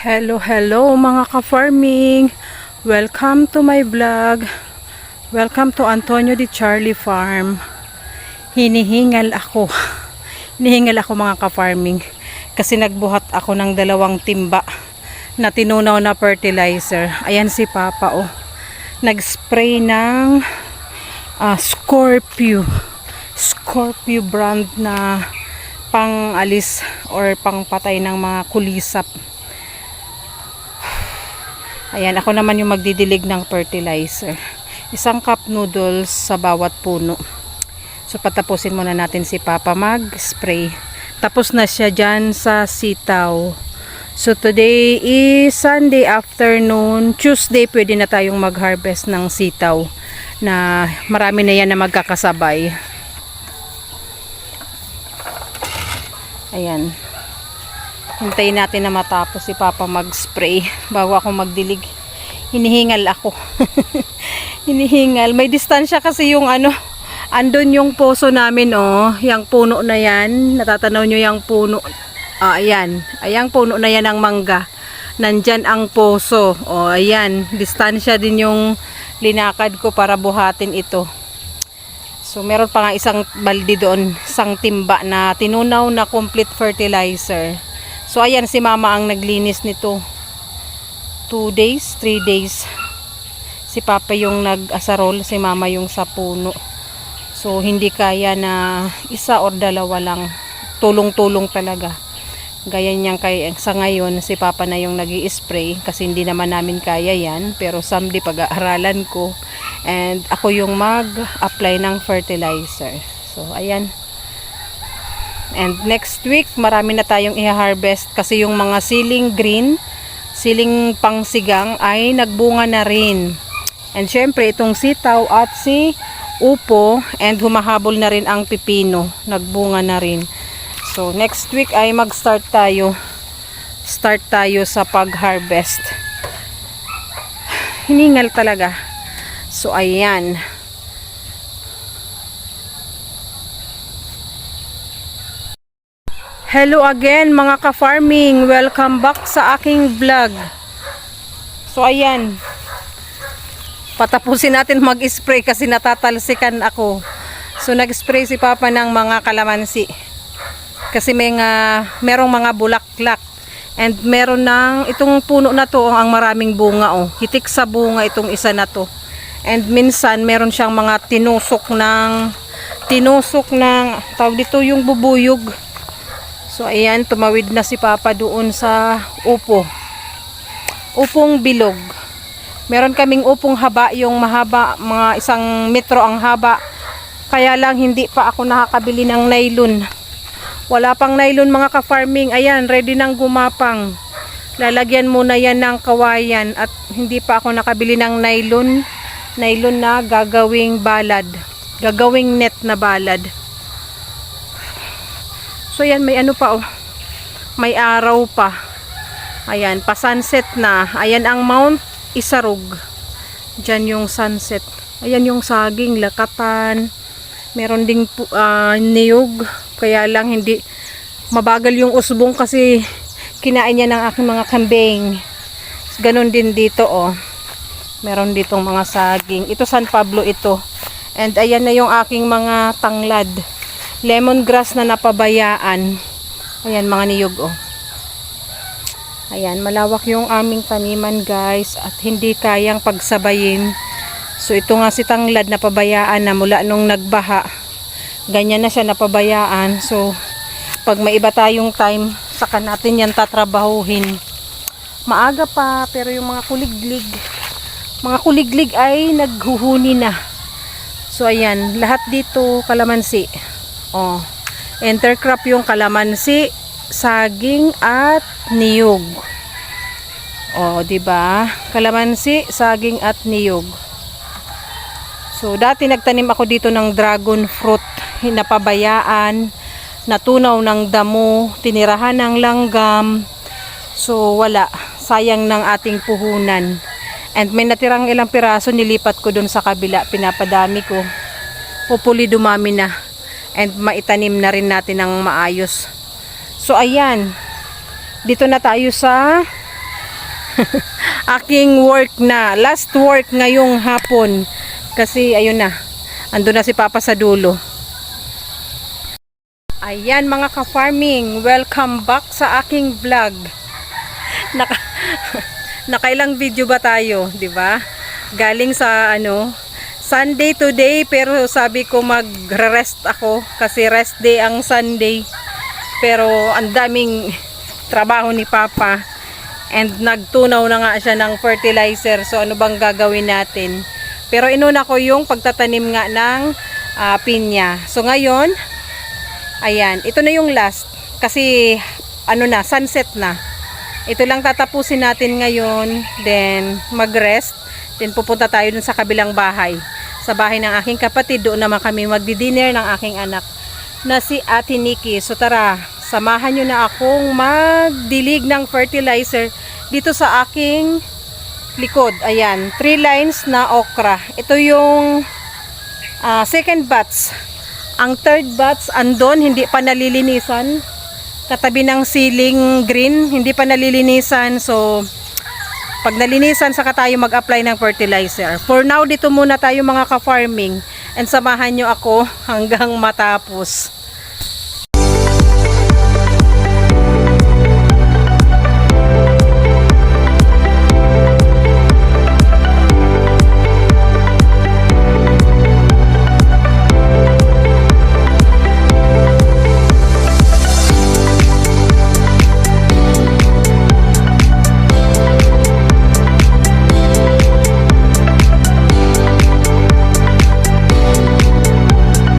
Hello mga ka-farming. Welcome to my vlog. Welcome to Antonio Di Charlie Farm. Hinihingal ako. Hinihingal ako mga ka-farming. Kasi nagbuhat ako ng 2 timba na tinunaw na fertilizer. Ayan si Papa oh. Nag-spray ng Scorpio brand na pang-alis or pang-patay ng mga kulisap. Ayan, ako naman yung magdidilig ng fertilizer. 1 cup noodles sa bawat puno. So, patapusin muna natin si Papa mag-spray. Tapos na siya dyan sa sitaw. So, today is Sunday afternoon. Tuesday, pwede na tayong mag-harvest ng sitaw. Na marami na yan na magkakasabay. Ayan. Hintayin natin na matapos si Papa mag-spray bago ako magdilig. Hinihingal ako. Hinihingal. May distansya kasi yung andun yung poso namin oh. Yang puno na yan. Natatanaw nyo yung puno. Ayan. Ayang puno na yan ng mangga. Nandyan ang poso. Oh, ayan. Distansya din yung linakad ko para buhatin ito. So, meron pa nga isang balde doon. 1 timba na tinunaw na complete fertilizer. So, ayan si Mama ang naglinis nito. 2 days, 3 days. Si Papa yung nag-asarol, si Mama yung sa puno. So, hindi kaya na 1 or 2 lang. Tulong-tulong talaga. Gaya niyang sa ngayon, si Papa na yung nag-i-spray kasi hindi naman namin kaya yan. Pero someday pag-aaralan ko. And ako yung mag-apply ng fertilizer. So, ayan. And next week, marami na tayong i-harvest kasi yung mga siling green, siling pangsigang ay nagbunga na rin. And syempre, itong sitaw at si upo and humahabol na rin ang pipino, nagbunga na rin. So, next week ay mag-start tayo. Start tayo sa pag-harvest. Hiningal talaga. So, ayan. Hello again mga ka-farming. Welcome back sa aking vlog. So ayan. Patapusin natin mag-spray kasi natatalsikan ako. So nag-spray si Papa ng mga kalamansi. Kasi merong mga bulaklak. And meron itong puno na to ang maraming bunga oh. Hitik sa bunga itong isa na to. And minsan meron siyang mga tinusok ng tawag dito yung bubuyog. So, ayan, tumawid na si Papa doon sa upo. Upong bilog. Meron kaming upong haba, yung mahaba, mga 1 metro ang haba. Kaya lang, hindi pa ako nakakabili ng nylon. Wala pang nylon mga ka-farming. Ayan, ready nang gumapang. Lalagyan muna yan ng kawayan. At hindi pa ako nakabili ng nylon. Nylon na gagawing balad. Gagawing net na balad. So, yan, may pa oh. May araw pa. Ayan, pa sunset na. Ayan ang Mount Isarug. Diyan yung sunset. Ayan yung saging, lakatan. Meron ding niyog. Kaya lang hindi mabagal yung usbong kasi kinain niya ng aking mga kambing. Ganon din dito oh. Meron ditong mga saging. Ito San Pablo ito. And ayan na yung aking mga tanglad. Lemongrass na napabayaan. Ayan, mga niyog, oh. Ayan, malawak yung aming taniman, guys. At hindi kayang pagsabayin. So, ito nga si tanglad napabayaan na mula nung nagbaha. Ganyan na siya napabayaan. So, pag may iba tayong time, saka natin yan tatrabahuhin. Maaga pa, pero yung mga kuliglig ay naghuhuni na. So, ayan, lahat dito kalamansi. Oh, intercrop yung kalamansi, saging at niyog. Oh, 'di ba? Kalamansi, saging at niyog. So, dati nagtanim ako dito ng dragon fruit, hinapabayaan, natunaw ng damo, tinirahan ng langgam. So, wala, sayang ng ating puhunan. And may natirang ilang piraso, nilipat ko dun sa kabila, pinapadami ko. Hopefully dumami na. And maitanim na rin natin ng maayos. So, ayan. Dito na tayo sa aking work na. Last work ngayong hapon. Kasi ayun na. Ando na si Papa sa dulo. Ayan mga ka-farming. Welcome back sa aking vlog. Nakailang video ba tayo, 'di ba? Galing sa Sunday today, pero sabi ko magre-rest ako kasi rest day ang Sunday. Pero ang daming trabaho ni Papa and nagtunaw na nga siya ng fertilizer. So ano bang gagawin natin? Pero inuna ko yung pagtatanim nga ng pinya. So ngayon, ayan, ito na yung last kasi sunset na. Ito lang tatapusin natin ngayon, then mag-rest, then pupunta tayo dun sa kabilang bahay. Sa bahay ng aking kapatid, doon naman kami magdi-dinner ng aking anak na si Ate Nikki. So tara, samahan nyo na akong magdilig ng fertilizer dito sa aking likod. Ayan, 3 lines na okra. Ito yung second batch. Ang third batch andon, hindi pa nalilinisan. Katabi ng ceiling green, hindi pa nalilinisan. So pag nalinisan, saka tayo mag-apply ng fertilizer. For now, dito muna tayo mga ka-farming. And samahan nyo ako hanggang matapos.